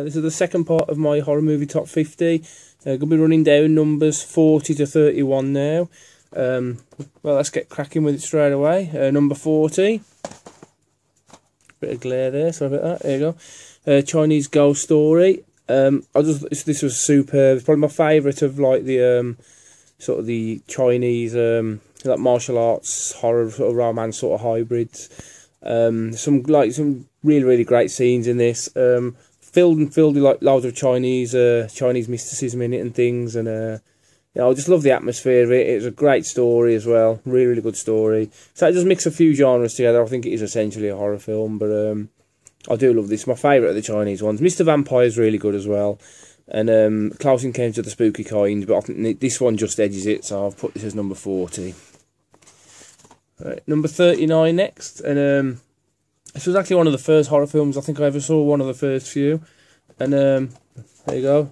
This is the second part of my horror movie top 50. Going to be running down numbers 40 to 31 now. Well, let's get cracking with it straight away. Number 40. Bit of glare there, sorry about that. There you go. Chinese Ghost Story. This was superb. It's probably my favourite of like the sort of the Chinese like martial arts horror sort of romance sort of hybrids. Some really great scenes in this. Filled with like loads of Chinese mysticism in it and things, and I just love the atmosphere of it. It's a great story as well, really good story. So it does mix a few genres together. I think it is essentially a horror film, but I do love this. My favourite of the Chinese ones. Mr. Vampire is really good as well, and Close Encounters of the Spooky Kind. But I think this one just edges it, so I've put this as number 40. Right, number 39 next, and this was actually one of the first horror films I think I ever saw, one of the first few. And there you go,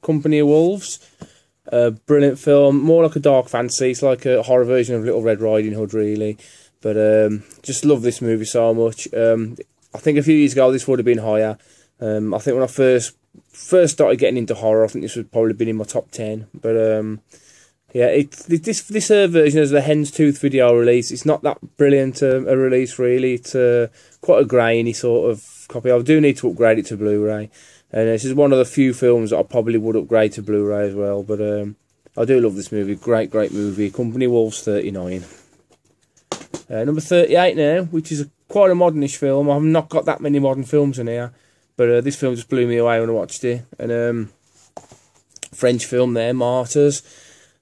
Company of Wolves. Brilliant film, more like a dark fantasy. It's like a horror version of Little Red Riding Hood, really. But just love this movie so much. I think a few years ago this would have been higher. I think when I first started getting into horror, I think this would probably been in my top 10. But yeah, this version is the Hen's Tooth video release. It's not that brilliant a release, really. It's quite a grainy sort of copy. I do need to upgrade it to Blu-ray. And this is one of the few films that I probably would upgrade to Blu-ray as well. But I do love this movie. Great movie. Company Wolves 39. Number 38 now, which is quite a modernish film. I've not got that many modern films in here. But this film just blew me away when I watched it. And French film there, Martyrs.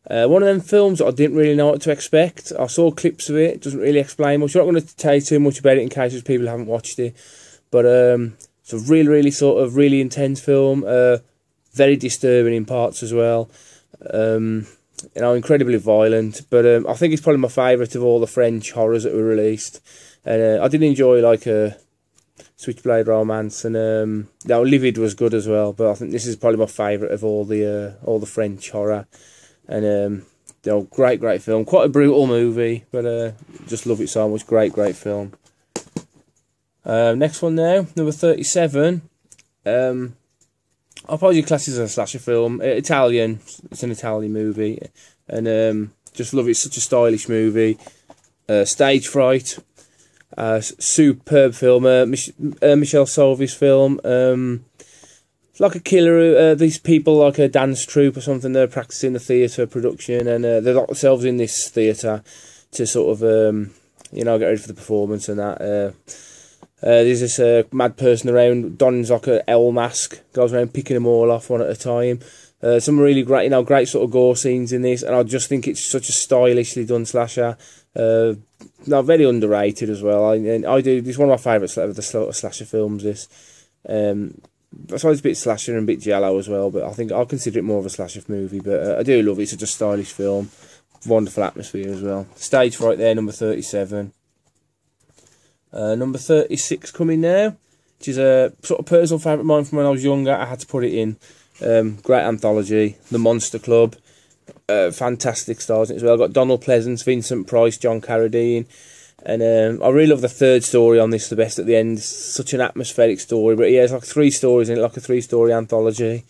One of them films that I didn't really know what to expect. I saw clips of it. It doesn't really explain much. I'm not going to tell you too much about it in case people haven't watched it. But it's a really sort of really intense film. Very disturbing in parts as well. Incredibly violent. But I think it's probably my favourite of all the French horrors that were released. And I did enjoy like Switchblade Romance, and Livid was good as well. But I think this is probably my favourite of all the French horror. And great film. Quite a brutal movie, but just love it so much. Great film. Next one now, number 37. I'll probably class it as a slasher film. Italian. It's an Italian movie, and just love it. It's such a stylish movie. Stage Fright. Superb film. Michel Salvi's film. It's like a killer. These people, like a dance troupe or something, they're practicing a theatre production, and they lock themselves in this theatre to sort of, get ready for the performance and that. There's this mad person around, dons like a L mask, goes around picking them all off one at a time. Some really great, great sort of gore scenes in this, and I just think it's such a stylishly done slasher. Very underrated as well. I do. This is one of my favourites of the slasher films. This. I suppose it's a bit slasher and a bit giallo as well, but I think I'll consider it more of a slasher movie. But I do love it. It's such a stylish film. Wonderful atmosphere as well. Stage Fright there, number 37. Number 36 coming now, which is a sort of personal favourite of mine from when I was younger. I had to put it in. Great anthology. The Monster Club. Fantastic stars in it as well. I've got Donald Pleasance, Vincent Price, John Carradine. And I really love the third story on this, the best at the end. It's such an atmospheric story, but yeah, it's like 3 stories in it, like a 3-story anthology.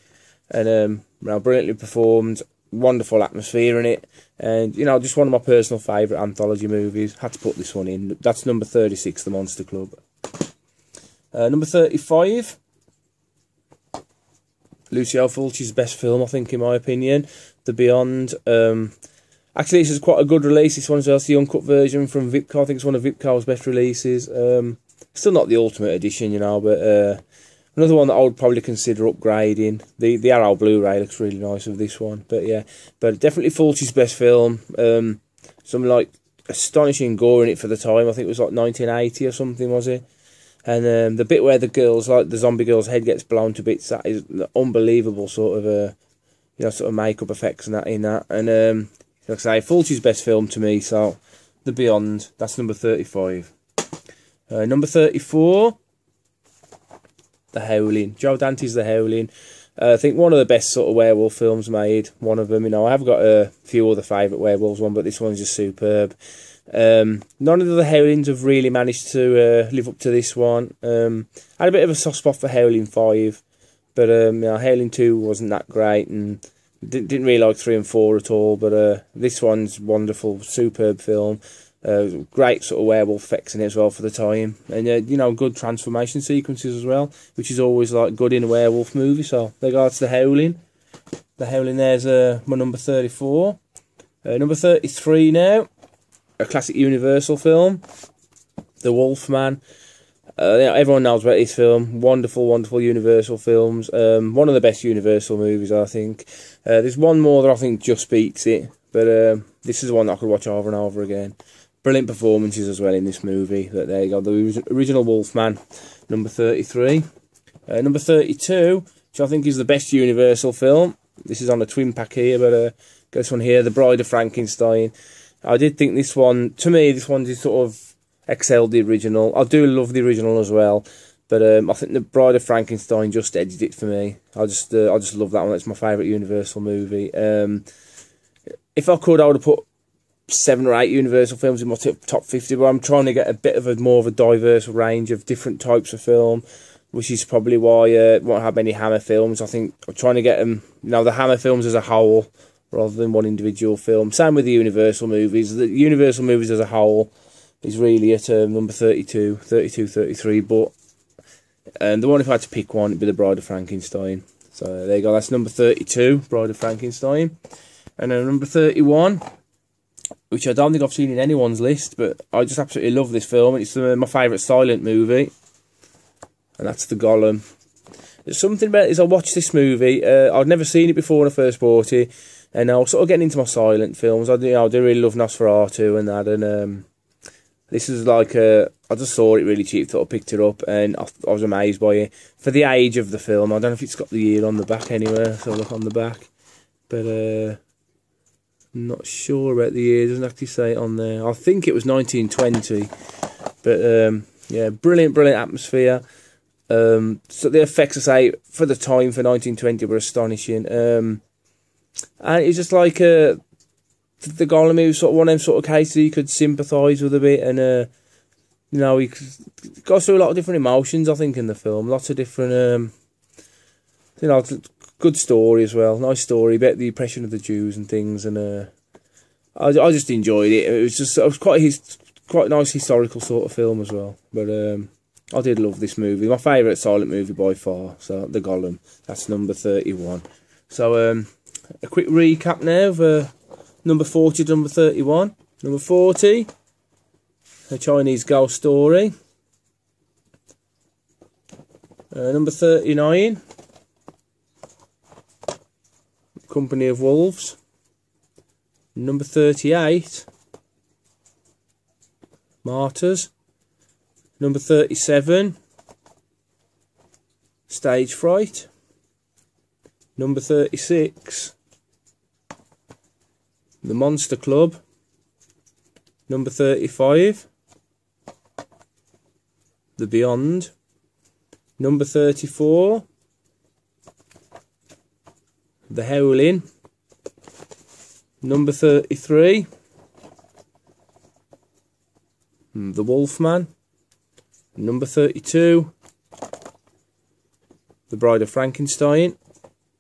And brilliantly performed, wonderful atmosphere in it. And, just one of my personal favourite anthology movies. Had to put this one in. That's number 36, The Monster Club. Number 35. Lucio Fulci's best film, I think, in my opinion. The Beyond. Actually, this is quite a good release. This one as well. It's the uncut version from Vipco. I think it's one of Vipco's best releases. Still not the ultimate edition, but another one that I would probably consider upgrading. The Arrow Blu-ray looks really nice of this one. But yeah, but definitely Fulci's best film. Some like astonishing gore in it for the time. I think it was like 1980 or something, was it? And the bit where the zombie girl's head gets blown to bits, that is unbelievable sort of sort of makeup effects and that in that. And like I say, Fulci's best film to me, so The Beyond, that's number 35. Number 34, The Howling. Joe Dante's The Howling. I think one of the best sort of werewolf films made. One of them, I have got a few other favourite werewolves, but this one's just superb. None of the Howlings have really managed to live up to this one. I had a bit of a soft spot for Howling 5, But you know, Howling 2 wasn't that great, and didn't really like 3 and 4 at all. But this one's wonderful, superb film. Great sort of werewolf effects in it as well for the time, and you know, good transformation sequences as well, which is always like good in a werewolf movie. So there goes The Howling. The Howling there's my number 34. Number 33 now, a classic Universal film, The Wolfman. You know, everyone knows about this film. Wonderful, wonderful Universal films. One of the best Universal movies, I think. There's one more that I think just beats it, but this is the one that I could watch over and over again. Brilliant performances as well in this movie. But there you go, the original Wolfman, number 33. Number 32, which I think is the best Universal film. This is on a twin pack here, but this one here, The Bride of Frankenstein. I did think this one, to me, this one did sort of excelled the original. I do love the original as well, but I think The Bride of Frankenstein just edged it for me. I just love that one. It's my favourite Universal movie. If I could, I would have put 7 or 8 Universal films in my top 50, but I'm trying to get a bit of more of a diverse range of different types of film, which is probably why I won't have many Hammer films. I think I'm trying to get them, you know, the Hammer films as a whole, rather than one individual film. Same with the Universal movies. The Universal movies as a whole is really at number 32, 33, but the one if I had to pick one, it'd be The Bride of Frankenstein. So there you go, that's number 32, Bride of Frankenstein. And then number 31, which I don't think I've seen in anyone's list, but I just absolutely love this film. It's my favourite silent movie, and that's The Golem. There's something about it, as I watched this movie, I'd never seen it before when I first bought it, and I was sort of getting into my silent films. I do really love Nosferatu and that, and this is like I just saw it really cheap, thought I picked it up, and I was amazed by it. For the age of the film, I don't know if it's got the year on the back anywhere, so look on the back, but I'm not sure about the year, it doesn't actually say it on there. I think it was 1920, but yeah, brilliant atmosphere. So the effects, I say, for the time, for 1920, were astonishing. And it's just like the Golem, he was sort of one of them sort of cases you could sympathise with a bit, and you know, he goes through a lot of different emotions, I think, in the film. Lots of different, you know, good story as well. Nice story about the oppression of the Jews and things, and I just enjoyed it. It was quite a nice historical sort of film as well. But I did love this movie. My favourite silent movie by far. So The Golem. That's number 31. So a quick recap now of number 40 to number 31. Number 40, A Chinese Ghost Story. Number 39, Company of Wolves. Number 38, Martyrs. Number 37, Stage Fright. Number 36, The Monster Club. Number 35, The Beyond. Number 34, The Howling. Number 33, The Wolfman. Number 32, The Bride of Frankenstein.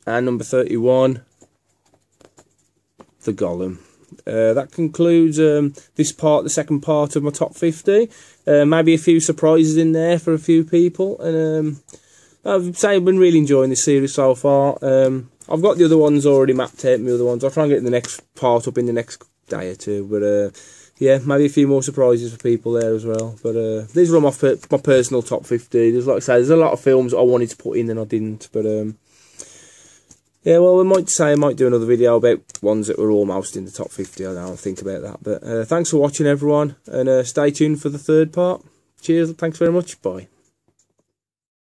And number 31, The Golem. That concludes this part, the second part of my top 50. Maybe a few surprises in there for a few people. And I've been really enjoying this series so far. I've got the other ones already mapped out, my other ones. I'll try and get the next part up in the next day or two. But yeah, maybe a few more surprises for people there as well. But these are all my personal top 50. There's, like I say, there's a lot of films I wanted to put in and I didn't. But yeah, well, I might do another video about ones that were almost in the top 50. I don't know, I'll think about that. But thanks for watching, everyone. And stay tuned for the third part. Cheers, thanks very much, bye.